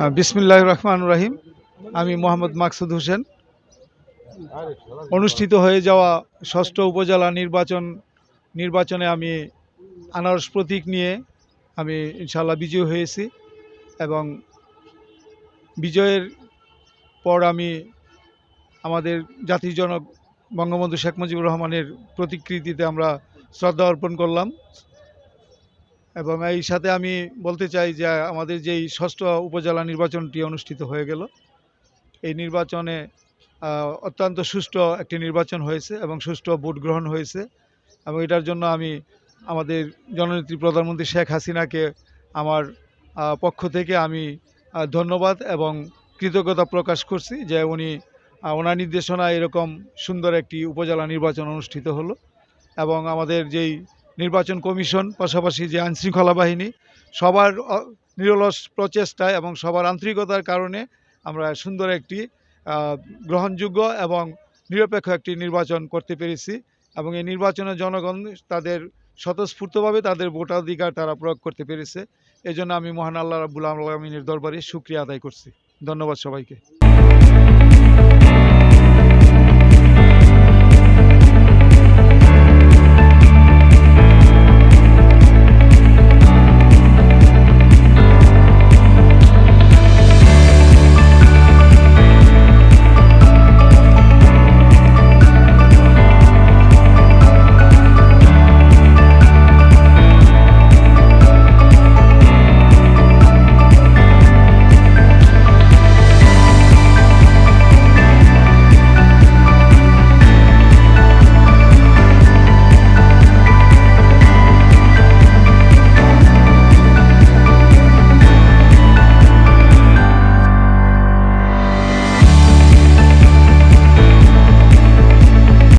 বিসমিল্লাহির রহমানির রহিম। আমি মোহাম্মদ মাকসুদ হোসেন। অনুষ্ঠিত হয়ে যাওয়া ষষ্ঠ উপজেলা নির্বাচনে আমি আনারস প্রতীক নিয়ে আমি ইনশাআল্লাহ বিজয়ী হয়েছি এবং বিজয়ের পর আমি আমাদের জাতির জনক বঙ্গবন্ধু শেখ মুজিবুর রহমানের প্রতিকৃতিতে আমরা শ্রদ্ধা অর্পণ করলাম এবং এই সাথে আমি বলতে চাই যে আমাদের যেই ষষ্ঠ উপজেলা নির্বাচনটি অনুষ্ঠিত হয়ে গেল, এই নির্বাচনে অত্যন্ত সুষ্ঠু একটি নির্বাচন হয়েছে এবং সুষ্ঠু ভোট গ্রহণ হয়েছে এবং এটার জন্য আমি আমাদের জননেত্রী প্রধানমন্ত্রী শেখ হাসিনাকে আমার পক্ষ থেকে আমি ধন্যবাদ এবং কৃতজ্ঞতা প্রকাশ করছি যে উনি ওনার নির্দেশনায় এরকম সুন্দর একটি উপজেলা নির্বাচন অনুষ্ঠিত হলো এবং আমাদের যেই নির্বাচন কমিশন পাশাপাশি যে আইনশৃঙ্খলা বাহিনী সবার নিরলস প্রচেষ্টায় এবং সবার আন্তরিকতার কারণে আমরা সুন্দর একটি গ্রহণযোগ্য এবং নিরপেক্ষ একটি নির্বাচন করতে পেরেছি এবং এই নির্বাচনে জনগণ তাদের স্বতঃস্ফূর্তভাবে তাদের ভোটাধিকার তারা প্রয়োগ করতে পেরেছে। এজন্য আমি মহান আল্লাহ রাব্বুল আলামিনের দরবারে শুকরিয়া আদায় করছি। ধন্যবাদ সবাইকে।